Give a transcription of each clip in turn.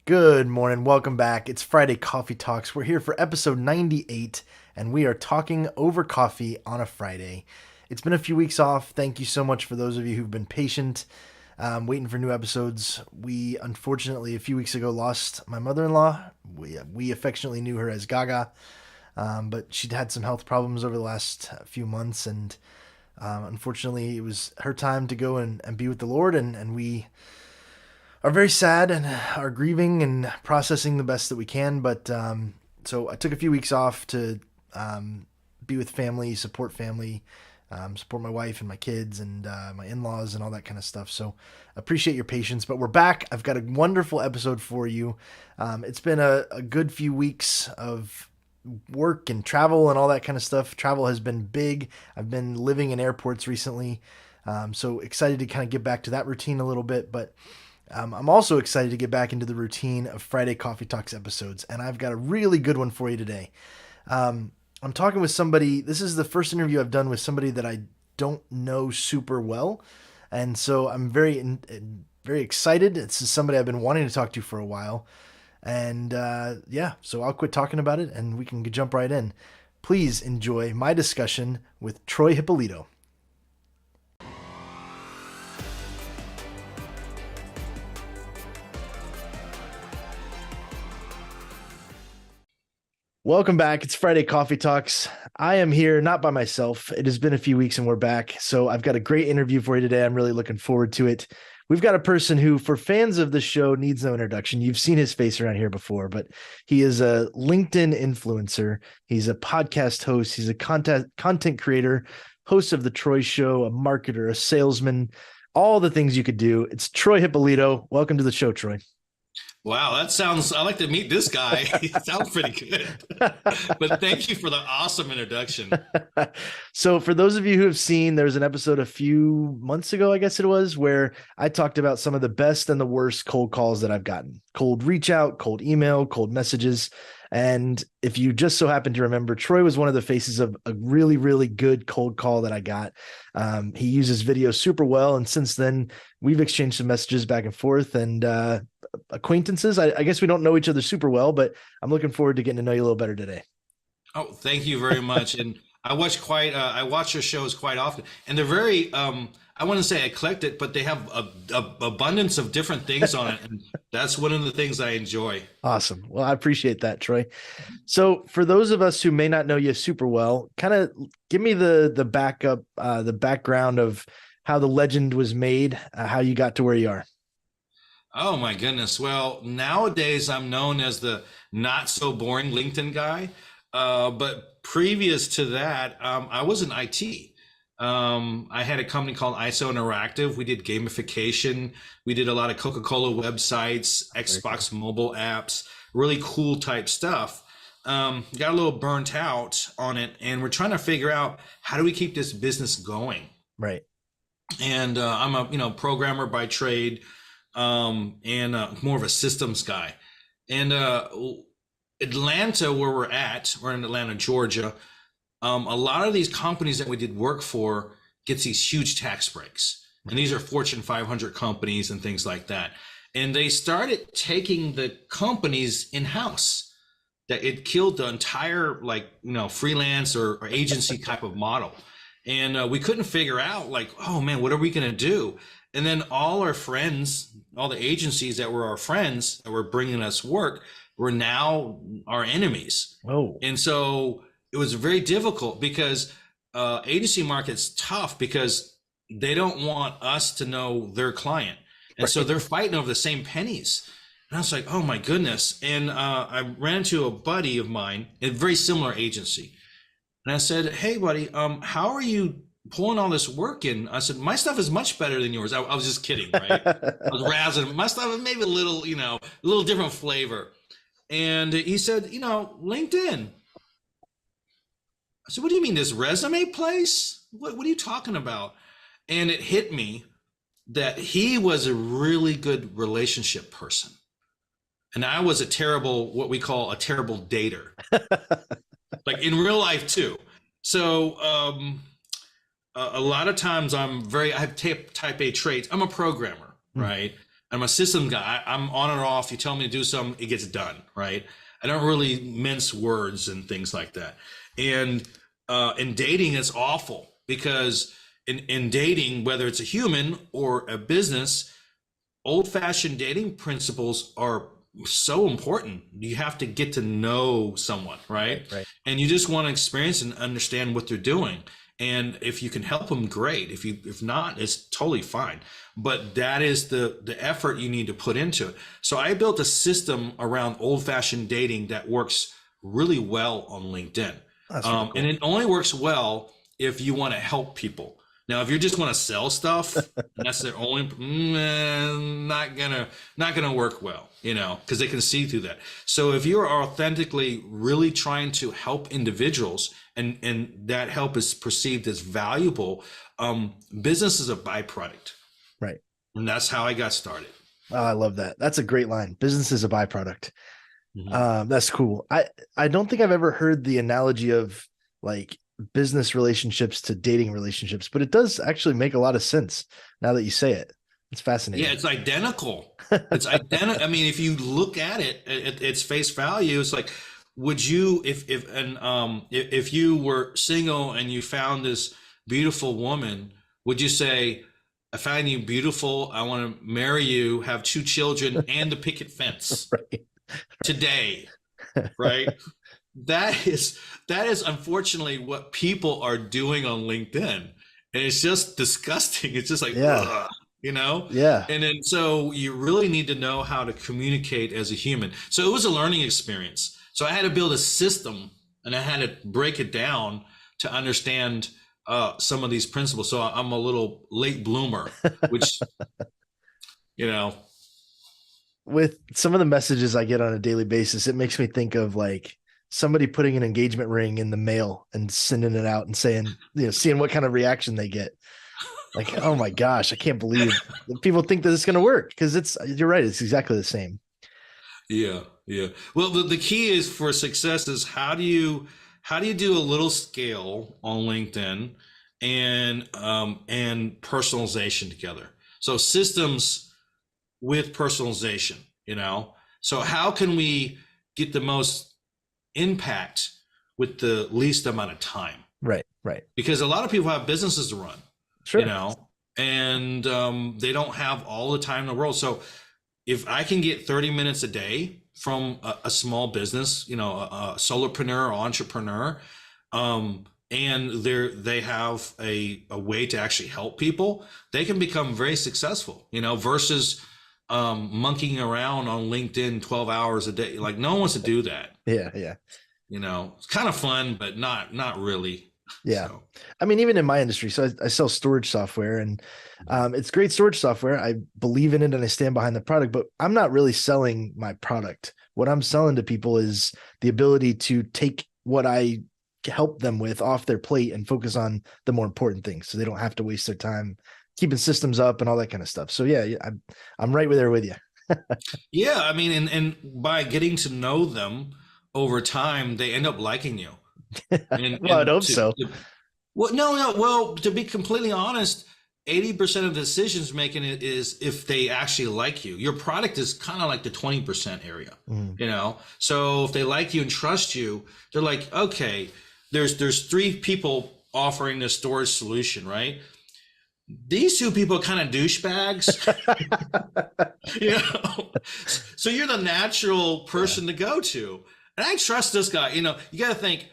Good morning. Welcome back. It's Friday Coffee Talks. We're here for episode 98, and we are talking over coffee on a Friday. It's been a few weeks off. Thank you so much for those of you who've been patient, waiting for new episodes. We unfortunately, a few weeks ago, lost my mother in law. We affectionately knew her as Gaga, but she'd had some health problems over the last few months, and unfortunately, it was her time to go and be with the Lord, and we are very sad and are grieving and processing the best that we can. But so I took a few weeks off to be with family, support my wife and my kids and my in-laws and all that kind of stuff. So appreciate your patience. But we're back. I've got a wonderful episode for you. It's been a good few weeks of work and travel and all that kind of stuff. Travel has been big. I've been living in airports recently. So excited to kind of get back to that routine a little bit. But I'm also excited to get back into the routine of Friday Coffee Talks episodes, and I've got a really good one for you today. I'm talking with somebody. This is the first interview I've done with somebody that I don't know super well, and so I'm very excited. This is somebody I've been wanting to talk to for a while, and yeah, so I'll quit talking about it, and we can jump right in. Please enjoy my discussion with Troy Hipolito. Welcome back. It's Friday Coffee Talks. I am here not by myself. It has been a few weeks and we're back. So I've got a great interview for you today. I'm really looking forward to it. We've got a person who, for fans of the show, needs no introduction. You've seen his face around here before, but he is a LinkedIn influencer. He's a podcast host. He's a content creator, host of The Troy Show, a marketer, a salesman, all the things you could do. It's Troy Hipolito. Welcome to the show, Troy. Wow, I like to meet this guy. He sounds pretty good. But thank you for the awesome introduction. So for those of you who have seen, there's an episode a few months ago, I guess it was, where I talked about some of the best and the worst cold calls that I've gotten. Cold reach out, cold email, cold messages. And if you just so happen to remember, Troy was one of the faces of a really, really good cold call that I got. He uses video super well. And since then, we've exchanged some messages back and forth and acquaintances. I guess we don't know each other super well, but I'm looking forward to getting to know you a little better today. Oh, thank you very much. And I watch your shows quite often, and they're very I wouldn't say eclectic, but they have a abundance of different things on it, and that's one of the things I enjoy. Awesome. Well, I appreciate that, Troy. So for those of us who may not know you super well, kind of give me the background of how the legend was made, how you got to where you are. Oh my goodness. Well, nowadays I'm known as the not so boring LinkedIn guy. But previous to that, I was in IT. I had a company called ISO Interactive. We did gamification. We did a lot of Coca-Cola websites, Very cool. Xbox mobile apps, really cool type stuff. Got a little burnt out on it, and we're trying to figure out how do we keep this business going. Right. And I'm a programmer by trade, and more of a systems guy. And Atlanta, where we're in Atlanta, Georgia. A lot of these companies that we did work for gets these huge tax breaks, and these are Fortune 500 companies and things like that. And they started taking the companies in house. That it killed the entire freelance or agency type of model, and we couldn't figure out oh man, what are we gonna do? And then all our friends, all the agencies that were our friends that were bringing us work were now our enemies. Oh, And so it was very difficult because agency market's tough because they don't want us to know their client. And so right. they're fighting over the same pennies. And I was like, oh my goodness. And I ran into a buddy of mine, a very similar agency. And I said, hey, buddy, how are you pulling all this work in? I said, my stuff is much better than yours. I was just kidding, right? I was razzing. My stuff is maybe a little different flavor. And he said, LinkedIn. I said, what do you mean, this resume place? What are you talking about? And it hit me that he was a really good relationship person. And I was what we call a terrible dater, like in real life too. So a lot of times I have type A traits. I'm a programmer, Hmm. right? I'm a system guy. I'm on or off. You tell me to do something, it gets done, right? I don't really mince words and things like that. And in dating, it's awful because in dating, whether it's a human or a business, old-fashioned dating principles are so important. You have to get to know someone, right? Right. And you just want to experience and understand what they're doing. And if you can help them, great. If not, it's totally fine. But that is the effort you need to put into it. So I built a system around old-fashioned dating that works really well on LinkedIn. That's really cool. And it only works well if you want to help people. Now, if you just want to sell stuff, that's their only not gonna work well, because they can see through that. So if you're authentically really trying to help individuals, and that help is perceived as valuable, business is a byproduct. Right. And that's how I got started. Oh, I love that. That's a great line. Business is a byproduct. Mm-hmm. That's cool. I don't think I've ever heard the analogy of like business relationships to dating relationships, but it does actually make a lot of sense now that you say it. It's fascinating. Yeah, it's identical. It's identical. I mean, if you look at it at its face value, it's like, would you, if you were single and you found this beautiful woman, would you say, I find you beautiful, I want to marry you, have 2 children and the picket fence Right. today, right? That is unfortunately what people are doing on LinkedIn. And it's just disgusting. It's just like, Yeah. ugh. Yeah. And then so you really need to know how to communicate as a human. So it was a learning experience. So I had to build a system and I had to break it down to understand some of these principles. So I'm a little late bloomer, which, With some of the messages I get on a daily basis, it makes me think of like somebody putting an engagement ring in the mail and sending it out and saying, seeing what kind of reaction they get. Like, oh my gosh, I can't believe people think that it's going to work, because you're right. It's exactly the same. Yeah. Well, the key is for success is how do you do a little scale on LinkedIn and personalization together? So systems with personalization, So how can we get the most impact with the least amount of time? Right. Because a lot of people have businesses to run, Sure. And they don't have all the time in the world. So if I can get 30 minutes a day from a small business, a solopreneur or entrepreneur, and they have a way to actually help people, they can become very successful, versus monkeying around on LinkedIn 12 hours a day. Like, no one wants to do that. Yeah. It's kind of fun, but not really. Yeah. So. I mean, even in my industry, so I sell storage software, and it's great storage software. I believe in it and I stand behind the product, but I'm not really selling my product. What I'm selling to people is the ability to take what I help them with off their plate and focus on the more important things, so they don't have to waste their time keeping systems up and all that kind of stuff. So yeah, I'm right there with you. Yeah. I mean, and by getting to know them over time, they end up liking you. Well, I'd hope so. Well, no. Well, to be completely honest, 80% of the decisions making it is if they actually like you. Your product is kind of like the 20% area, So if they like you and trust you, they're like, okay, there's 3 people offering this storage solution, right? These 2 people are kind of douchebags, So you're the natural person to go to, and I trust this guy. You got to think.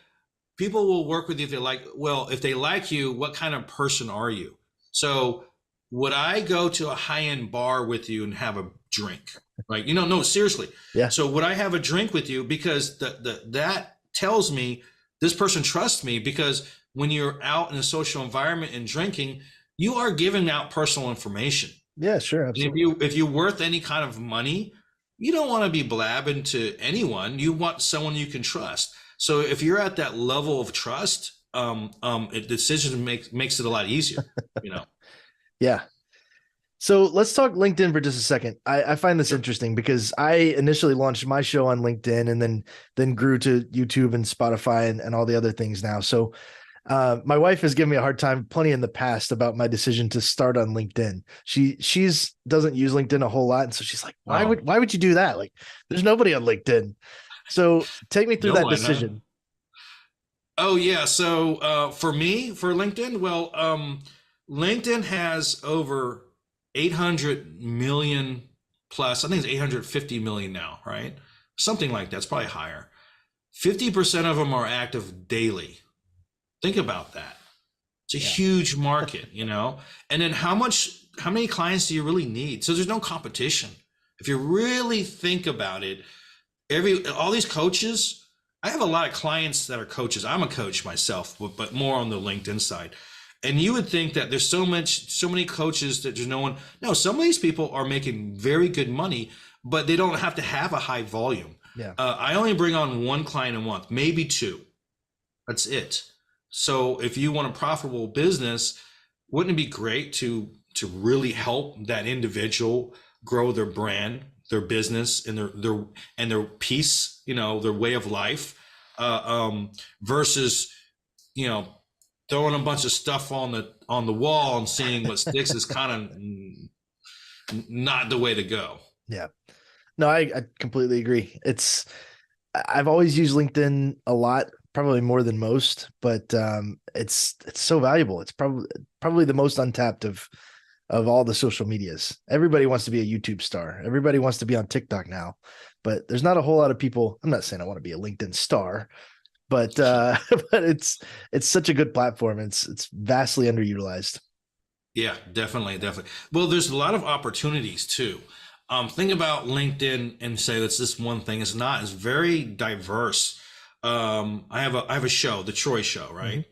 People will work with you if they like you, what kind of person are you? So would I go to a high-end bar with you and have a drink? Right? No, seriously. Yeah. So would I have a drink with you? Because that tells me this person trusts me, because when you're out in a social environment and drinking, you are giving out personal information. Yeah, sure. Absolutely. If you're worth any kind of money, you don't want to be blabbing to anyone. You want someone you can trust. So if you're at that level of trust, decision makes it a lot easier, Yeah. So let's talk LinkedIn for just a second. I find this interesting because I initially launched my show on LinkedIn and then grew to YouTube and Spotify and all the other things now. So My wife has given me a hard time plenty in the past about my decision to start on LinkedIn. She's doesn't use LinkedIn a whole lot, and so she's like, Oh, why would you do that? Like, there's nobody on LinkedIn. So take me through no that one, huh? decision. Oh yeah. So for me, for LinkedIn, well, LinkedIn has over 800 million plus. I think it's 850 million now, right? Something like that. It's probably higher. 50% of them are active daily. Think about that. It's a Yeah, huge market, And then how many clients do you really need? So there's no competition. If you really think about it, all these coaches, I have a lot of clients that are coaches. I'm a coach myself, but more on the LinkedIn side. And you would think that there's so many coaches that there's no one. No, some of these people are making very good money, but they don't have to have a high volume. yeah, I only bring on one client a month, maybe two. That's it. So if you want a profitable business, wouldn't it be great to really help that individual grow their brand, their business, and their peace, their way of life, versus you know throwing a bunch of stuff on the wall and seeing what sticks is kind of not the way to go. yeah. No, I completely agree. I've always used LinkedIn a lot, probably more than most, but it's so valuable. It's probably the most untapped of all the social medias. Everybody wants to be a YouTube star. Everybody wants to be on TikTok now, but there's not a whole lot of people. I'm not saying I want to be a LinkedIn star, but but it's such a good platform. It's vastly underutilized. Yeah, definitely, definitely. Well, there's a lot of opportunities too. Think about LinkedIn and say that's this one thing. It's not. It's very diverse. I have a show, the Troy Show, Mhm. right?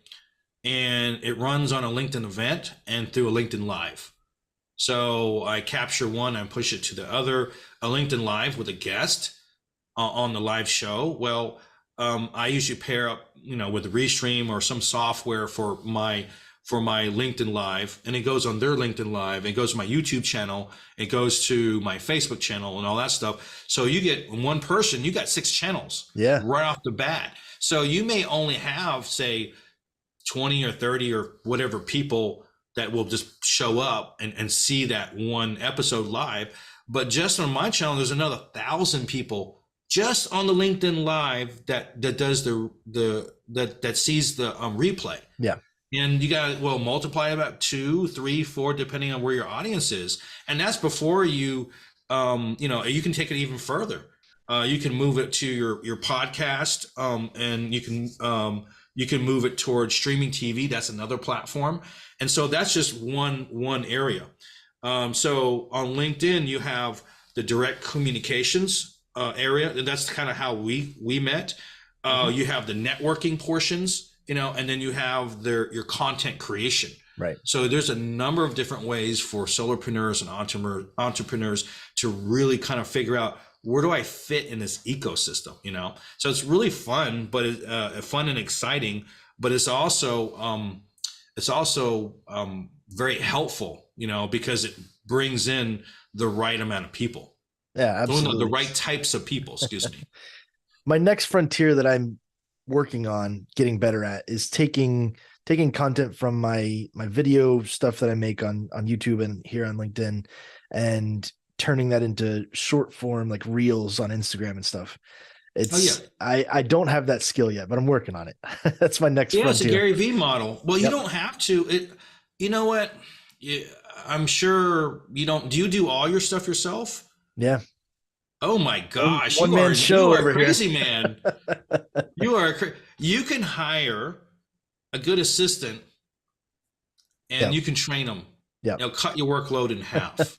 And it runs on a LinkedIn event and through a LinkedIn Live. So I capture one and push it to the other. A LinkedIn Live with a guest on the live show. Well, I usually pair up, with a Restream or some software for my LinkedIn Live, and it goes on their LinkedIn Live. It goes to my YouTube channel. It goes to my Facebook channel and all that stuff. So you get one person, you got six channels Yeah, right off the bat. So you may only have, say, 20 or 30 or whatever people that will just show up and see that one episode live. But just on my channel, there's another 1,000 people just on the LinkedIn Live that does that sees the replay. yeah, And you got to, well, multiply about two, three, four, depending on where your audience is. And that's before you can take it even further. You can move it to your podcast, and you can move it towards streaming TV. That's another platform. And so that's just one area. So on LinkedIn, you have the direct communications area, and that's kind of how we met. Mhm. You have the networking portions, and then you have your content creation. Right. So there's a number of different ways for solopreneurs and entrepreneurs to really kind of figure out, where do I fit in this ecosystem? So it's really fun, but fun and exciting, but it's also very helpful, because it brings in the right amount of people. Yeah, Oh, no, the absolutely. right types of people, excuse me. My next frontier that I'm working on getting better at is taking content from my video stuff that I make on YouTube and here on LinkedIn and turning that into short form like reels on Instagram and stuff. Oh yeah. I don't have that skill yet, but I'm working on it. That's my next Yeah, it's a frontier. Gary V model. Well, you Yep. don't have to. You know what? Yeah, I'm sure you don't. Do you do all your stuff yourself? Yeah. Oh my gosh, One you man are you show are a over here. crazy man. You can hire a good assistant and Yep. you can train them. Yep. Cut your workload in half.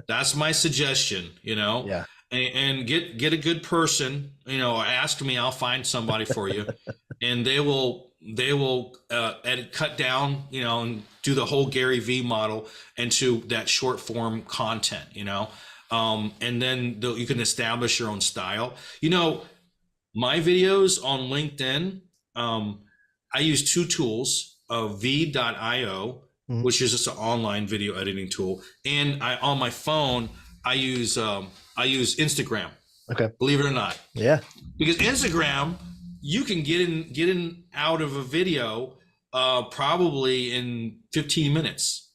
That's my suggestion. Yeah. And get a good person. Ask me, I'll find somebody for you, and they will edit, cut down, and do the whole Gary V model into that short form content. And then you can establish your own style. My videos on LinkedIn, I use two tools, v.io, Mhm. which is just an online video editing tool, and on my phone I use Instagram. Okay. Believe it or not, Yeah. because Instagram, you can get in out of a video probably in 15 minutes.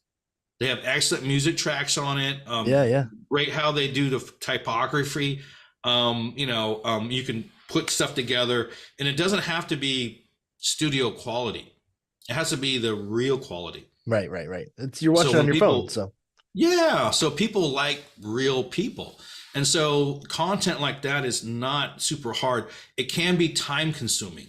They have excellent music tracks on it. Yeah, yeah. Great how they do the typography. You can put stuff together, and it doesn't have to be studio quality. It has to be the real quality. Right, right, right. It's you're So watching on when your phone, people, so yeah, so people like real people. And so content like that is not super hard. It can be time consuming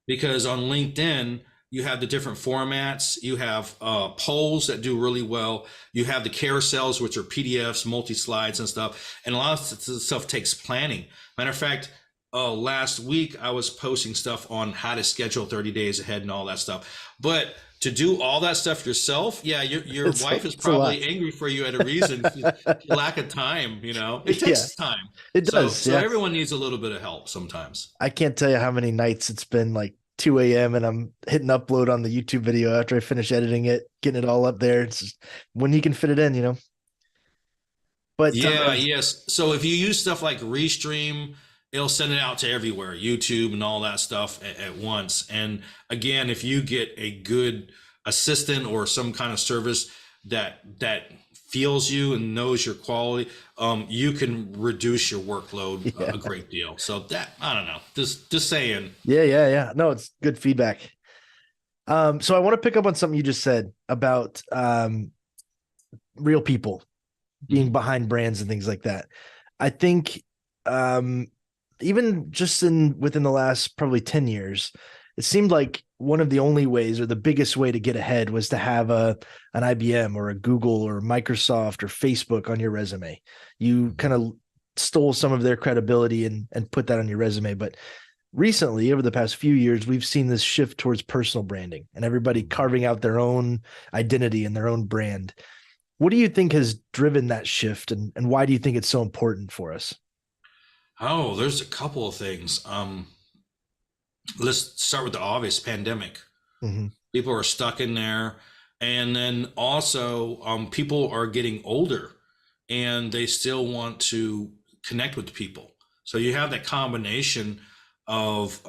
because on LinkedIn, you have the different formats. You have polls that do really well. You have the carousels, which are PDFs, multi slides, and stuff. And a lot of stuff takes planning. Matter of fact, last week I was posting stuff on how to schedule 30 days ahead and all that stuff. But to do all that stuff yourself, yeah, your wife is it's a lot. probably angry for you at a reason, lack of time. It Yeah, takes time. it So does. so Yeah. everyone needs a little bit of help sometimes. I can't tell you how many nights it's been like 2 a.m. and I'm hitting upload on the YouTube video after I finish editing it, getting it all up there. It's just when you can fit it in. But Yeah, yes. So if you use stuff like Restream, it'll send it out to everywhere, YouTube and all that stuff at once. And again, if you get a good assistant or some kind of service that feels you and knows your quality, you can reduce your workload yeah, a great deal. So that I don't know, just saying. yeah. No, it's good feedback. So I want to pick up on something you just said about real people being Mhm. behind brands and things like that. I think um, even just within the last probably 10 years, it seemed like one of the only ways or the biggest way to get ahead was to have an IBM or a Google or Microsoft or Facebook on your resume. You kind of stole some of their credibility and put that on your resume. But recently, over the past few years, we've seen this shift towards personal branding and everybody carving out their own identity and their own brand. What do you think has driven that shift, and why do you think it's so important for us? Oh, there's a couple of things. Let's start with the obvious pandemic. Mm-hmm. People are stuck in there. And then also, people are getting older and they still want to connect with people. So you have that combination of,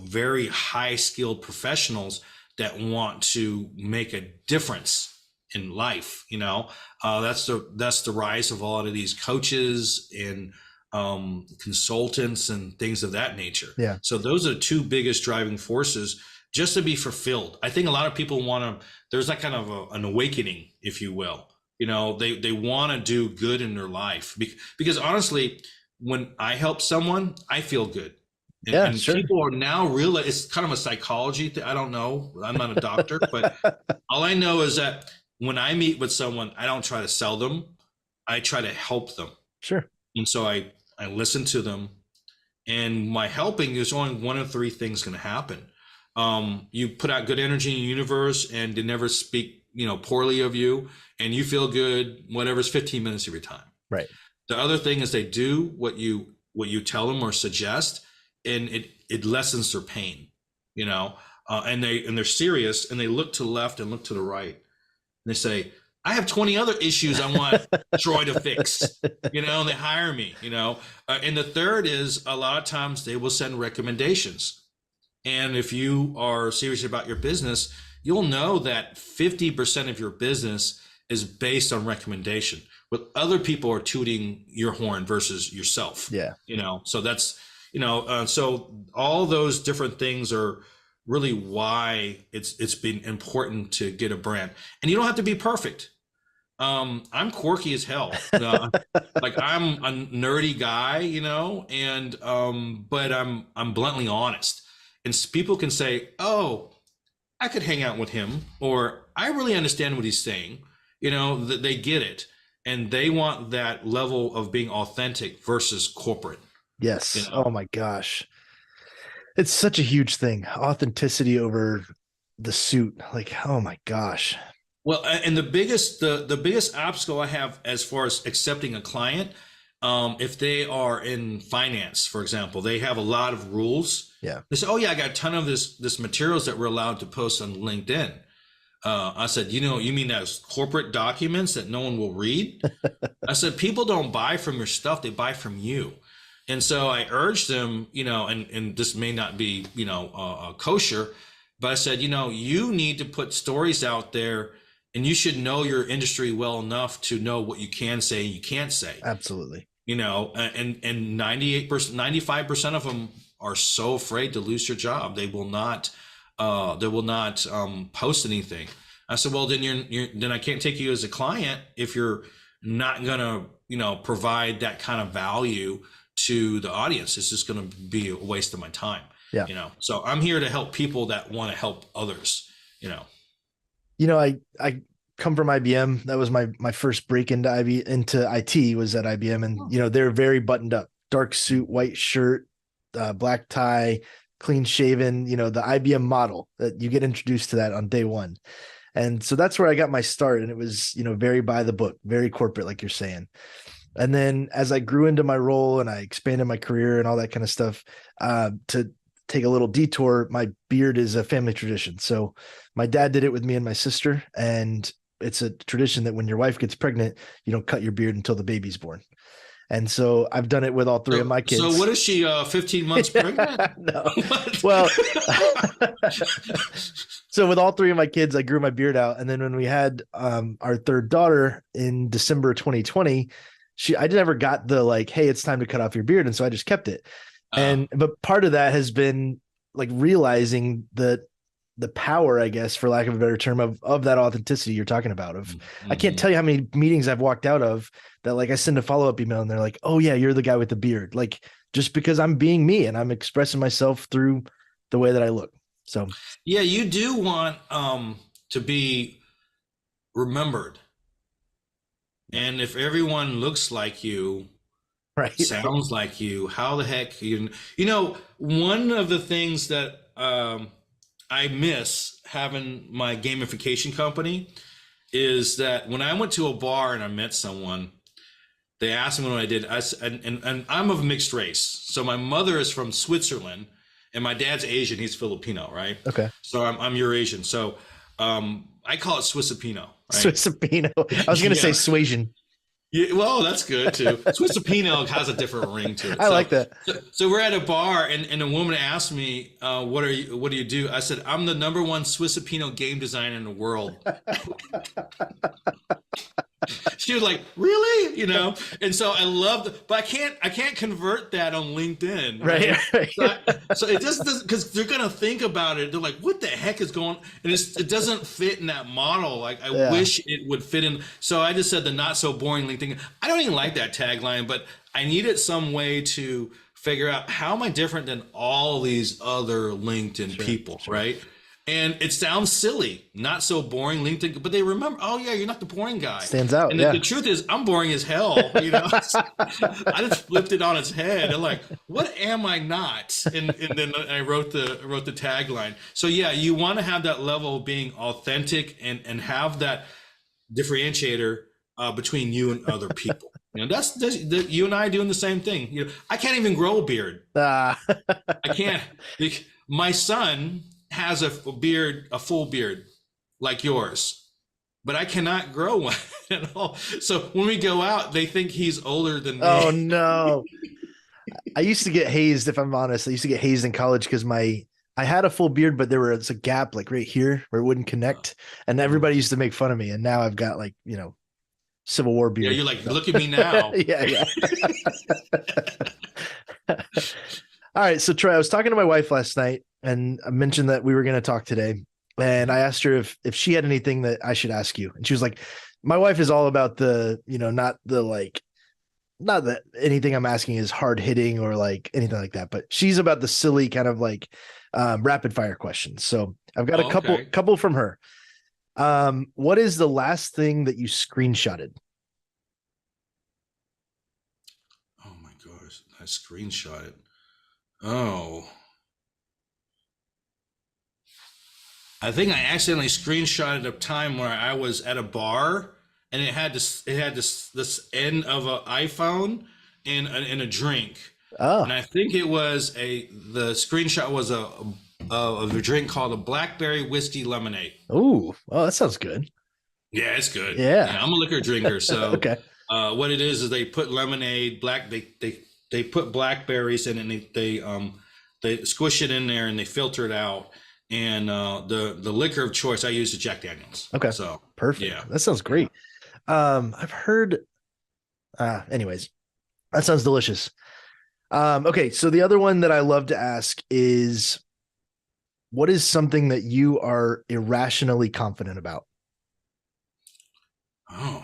very high skilled professionals that want to make a difference in life. That's the rise of a lot of these coaches and consultants and things of that nature. Yeah. So those are the two biggest driving forces just to be fulfilled. I think a lot of people want to, there's that kind of an awakening, if you will. They want to do good in their life because honestly, when I help someone, I feel good. Yeah, And sure. people are now real. It's kind of a psychology thing. I don't know. I'm not a doctor, but all I know is that when I meet with someone, I don't try to sell them. I try to help them. Sure. And so I listen to them, and my helping is only one of three things going to happen. You put out good energy in the universe, and they never speak, poorly of you, and you feel good. Whatever's 15 minutes of your time. Right. The other thing is they do what you tell them or suggest, and it lessens their pain. And they're serious, and they look to the left and look to the right, and they say, I have 20 other issues I want Troy to fix, and they hire me, and the third is a lot of times they will send recommendations. And if you are serious about your business, you'll know that 50% of your business is based on recommendation, with other people are tooting your horn versus yourself. Yeah. So that's, so all those different things are really why it's been important to get a brand. And you don't have to be perfect. I'm quirky as hell. Like I'm a nerdy guy, and but I'm bluntly honest. And people can say, "Oh, I could hang out with him," or "I really understand what he's saying." They get it, and they want that level of being authentic versus corporate. Yes. Oh my gosh. It's such a huge thing. Authenticity over the suit. Like, oh my gosh. Well, and the biggest obstacle I have as far as accepting a client, if they are in finance, for example, they have a lot of rules. Yeah. They say, "Oh yeah, I got a ton of this materials that we're allowed to post on LinkedIn." I said, you mean those corporate documents that no one will read? I said, people don't buy from your stuff; they buy from you. And so I urged them, and this may not be, kosher. But I said, you need to put stories out there, and you should know your industry well enough to know what you can say and you can't say. Absolutely. And 98%, 95% of them are so afraid to lose their job. They will not post anything. I said, well, then I can't take you as a client if you're not gonna, provide that kind of value to the audience. It's just gonna be a waste of my time. Yeah. So I'm here to help people that want to help others. I come from IBM. That was my first break into IT was at IBM, and they're very buttoned up, dark suit, white shirt, black tie, clean shaven. The IBM model that you get introduced to that on day one, and so that's where I got my start. And it was very by the book, very corporate, like you're saying. And then as I grew into my role and I expanded my career and all that kind of stuff, to take a little detour, my beard is a family tradition. So my dad did it with me and my sister, and it's a tradition that when your wife gets pregnant, you don't cut your beard until the baby's born. And so I've done it with all three of my kids. So what is she, 15 months pregnant? No. Well, so with all three of my kids, I grew my beard out. And then when we had our third daughter in December 2020, I never got the hey, it's time to cut off your beard. And so I just kept it. But part of that has been realizing that the power, I guess, for lack of a better term, of that authenticity you're talking about. I can't tell you how many meetings I've walked out of that I send a follow-up email and they're like, oh yeah, you're the guy with the beard. Just because I'm being me and I'm expressing myself through the way that I look. So yeah, you do want to be remembered. And if everyone looks like you, right, sounds like you, how the heck one of the things that I miss having my gamification company is that when I went to a bar and I met someone, they asked me what I did. And I'm of mixed race. So my mother is from Switzerland and my dad's Asian. He's Filipino, right? Okay. So I'm Eurasian. So I call it Swissipino. Right? Swissipino. I was going to say Swasian. Yeah, well, that's good too. Swissipino has a different ring to it. I like that. So we're at a bar, and a woman asked me, "What do you do?" I said, "I'm the #1 Swissipino game designer in the world." She was like, "Really?" And so I loved, but I can't convert that on LinkedIn, right? So it just doesn't, because they're gonna think about it. They're like, "What the heck is going?" And it doesn't fit in that model. I wish it would fit in. So I just said the not so boring LinkedIn. I don't even like that tagline, but I needed some way to figure out how am I different than all these other LinkedIn people, right? And it sounds silly, not so boring LinkedIn, but they remember, oh yeah, you're not the boring guy. Stands out. And the truth is, I'm boring as hell. I just flipped it on its head. And what am I not? And then I wrote the tagline. So yeah, you want to have that level of being authentic and have that differentiator between you and other people. That's you and I doing the same thing. I can't even grow a beard. I can't. My son has a full beard like yours, but I cannot grow one at all. So when we go out, they think he's older than me. Oh no. I used to get hazed, if I'm honest. I used to get hazed in college because I had a full beard, but there was a gap right here where it wouldn't connect. And everybody used to make fun of me. And now I've got Civil War beard. Yeah, you're like, look at me now. Yeah. All right. So Troy, I was talking to my wife last night and I mentioned that we were going to talk today. And I asked her if she had anything that I should ask you. And she was like, my wife is all about the, not that anything I'm asking is hard hitting or anything like that, but she's about the silly kind of rapid fire questions. So I've got a couple from her. What is the last thing that you screenshotted? Oh my gosh, I screenshotted. Oh, I think I accidentally screenshotted a time where I was at a bar and it had this end of an iPhone and a drink. Oh, and I think it was the screenshot was a drink called a blackberry whiskey lemonade. Oh, well, that sounds good. Yeah, it's good. Yeah, I'm a liquor drinker, so okay. What it is they put lemonade, they put blackberries in it, and they squish it in there and they filter it out, and the liquor of choice I use is Jack Daniels. Okay. So Perfect. yeah, That sounds yeah. great. I've heard, anyways, that sounds delicious. Okay. So the other one that I love to ask is, what is something that you are irrationally confident about? Oh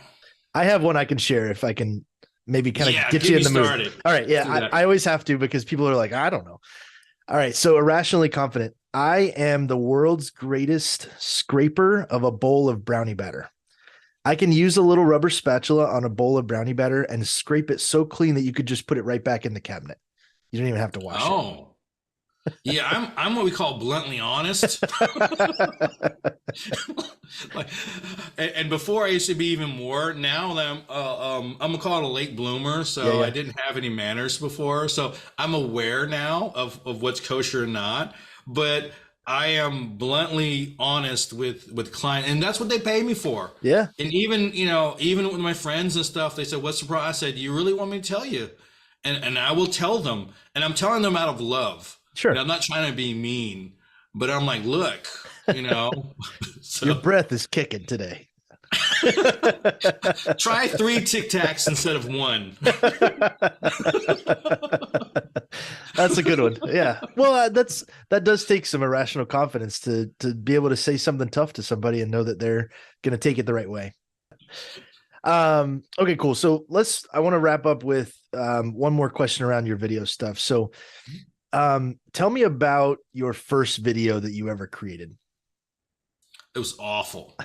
I have one I can share if I can maybe kind of yeah, get get you in me the mood. started. All right. Let's Yeah. do that. I always have to because people are like, I don't know. All right. So irrationally confident. I am the world's greatest scraper of a bowl of brownie batter. I can use a little rubber spatula on a bowl of brownie batter and scrape it so clean that you could just put it right back in the cabinet. You don't even have to wash it. Oh yeah, I'm what we call bluntly honest. Like, and before I used to be even more. Now that I'm gonna call it a late bloomer, Yeah, so I yeah. didn't have any manners before. So I'm aware now of what's kosher or not. But I am bluntly honest with client, and that's what they pay me for. Yeah, And even even with my friends and stuff, they said, "What's the problem?" I said, "You really want me to tell you?" And I will tell them, and I'm telling them out of love. sure. I'm not trying to be mean, but I'm like, look, you know, Your so breath is kicking today. try 3 Tic Tacs instead of one. That's a good one. Yeah. Well, that does take some irrational confidence to be able to say something tough to somebody and know that they're going to take it the right way. Okay, cool. So I want to wrap up with one more question around your video stuff. So, tell me about your first video that you ever created. It was awful.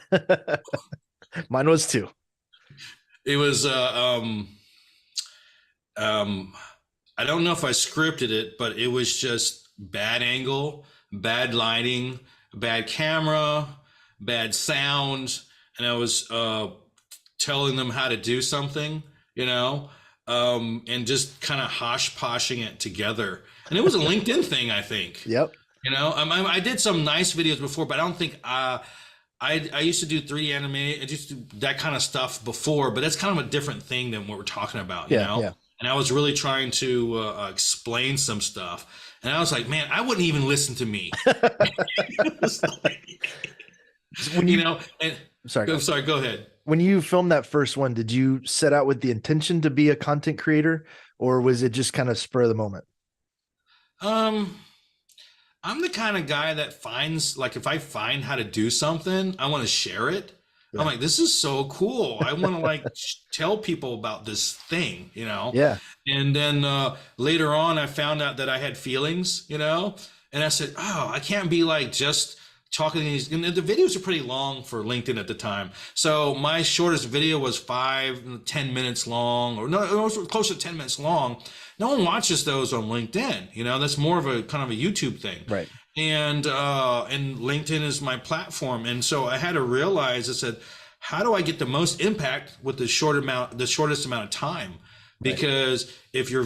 Mine was too. It was um I don't know if I scripted it, but it was just bad angle, bad lighting, bad camera, bad sound, and I was telling them how to do something, you know, and just kind of hosh poshing it together. And it was a LinkedIn thing, I think. Yep. I did some nice videos before, but I don't think I used to do 3D animation, I used to do that kind of stuff before, but that's kind of a different thing than what we're talking about, you Yeah. know. Yeah. And I was really trying to explain some stuff, and I was like, man, I wouldn't even listen to me. when You you know. And sorry, go go, ahead. sorry, go ahead. When you filmed that first one, did you set out with the intention to be a content creator, or was it just kind of spur of the moment? Um, I'm the kind of guy that finds, like, if I find how to do something, I want to share it. I'm Yeah. like, this is so cool. I want to like tell people about this thing, you know? Yeah. And then later on, I found out that I had feelings, you know? And I said, oh, I can't be like just talking to these. And the videos are pretty long for LinkedIn at the time. So my shortest video was 5, 10 minutes long, or no, it was close to 10 minutes long. No one watches those on LinkedIn. You know, that's more of a kind of a YouTube thing. Right. And LinkedIn is my platform. And so I had to realize, I said, how do I get the most impact with the shortest amount of time? Right. Because if you're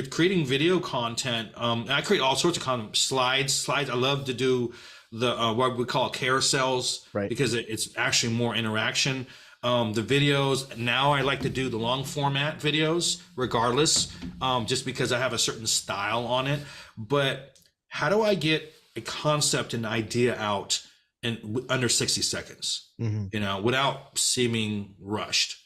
creating video content, I create all sorts of content, slides. I love to do the what we call carousels, Right. because it's actually more interaction. The videos now, I like to do the long format videos regardless, just because I have a certain style on it. But how do I get a concept and idea out in under 60 seconds, Mm-hmm. you know, without seeming rushed?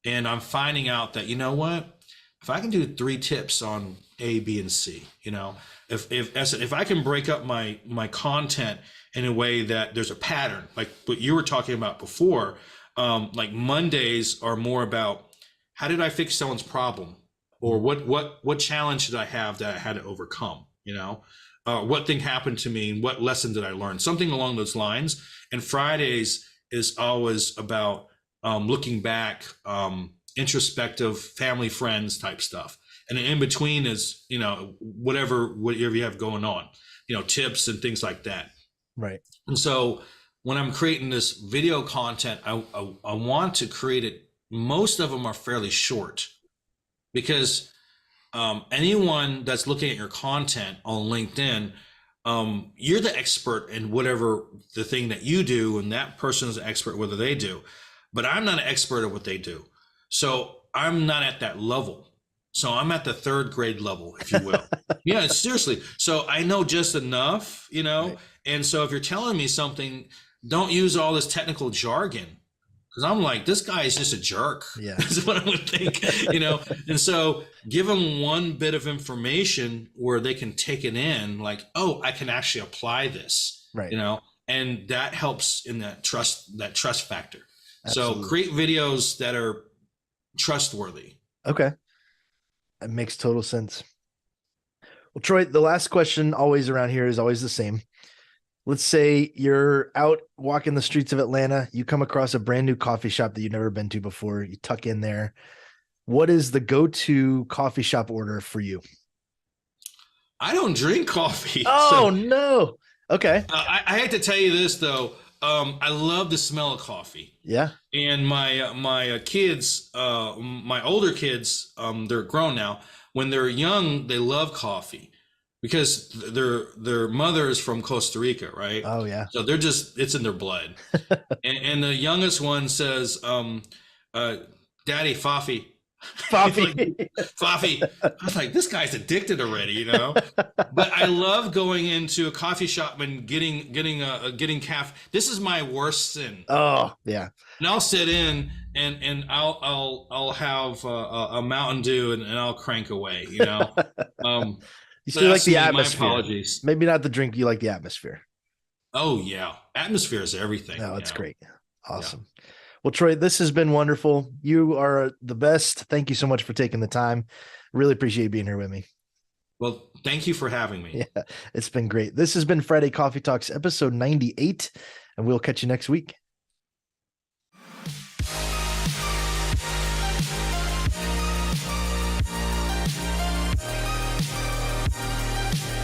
And I'm finding out that, you know what, if I can do 3 tips on A, B, and C, you know, if I can break up my content in a way that there's a pattern, like what you were talking about before, like Mondays are more about how did I fix someone's problem, or what challenge did I have that I had to overcome, you know, what thing happened to me and what lesson did I learn, something along those lines. And Fridays is always about looking back, introspective, family, friends type stuff. And then in between is, you know, whatever you have going on, you know, tips and things like that. Right. And so when I'm creating this video content, I want to create it. Most of them are fairly short, because anyone that's looking at your content on LinkedIn, you're the expert in whatever the thing that you do, and that person is an expert whether they do. But I'm not an expert at what they do, so I'm not at that level. So I'm at the third grade level, if you will. Yeah, seriously. So I know just enough, Right. and so if you're telling me something, don't use all this technical jargon. Because I'm like, this guy is just a jerk. Yeah. Is what I would think. And so give them one bit of information where they can take it in, like, oh, I can actually apply this, Right. and that helps in that trust factor. Absolutely. So create videos that are trustworthy. Okay. That makes total sense. Well, Troy, the last question always around here is always the same. Let's say you're out walking the streets of Atlanta. You come across a brand new coffee shop that you've never been to before. You tuck in there. What is the go-to coffee shop order for you? I don't drink coffee. Oh, no. Okay. I hate to tell you this though. I love the smell of coffee. Yeah. And my kids, my older kids, they're grown now. When they're young, they love coffee because their mother is from Costa Rica, right? Oh, yeah. So it's in their blood. And the youngest one says, "Daddy, Fafi." Coffee. Like, Fafi. I was like, this guy's addicted already. But I love going into a coffee shop and getting caffeine. This is my worst sin. Oh, yeah. And I'll sit in and I'll have a Mountain Dew and I'll crank away. You still like the me. atmosphere. My apologies. Maybe not the drink. You like the atmosphere. Oh yeah, atmosphere is everything. No, it's great. Awesome. Yeah. Well, Troy, this has been wonderful. You are the best. Thank you so much for taking the time. Really appreciate you being here with me. Well, thank you for having me. Yeah, it's been great. This has been Friday Coffee Talks, episode 98, and we'll catch you next week.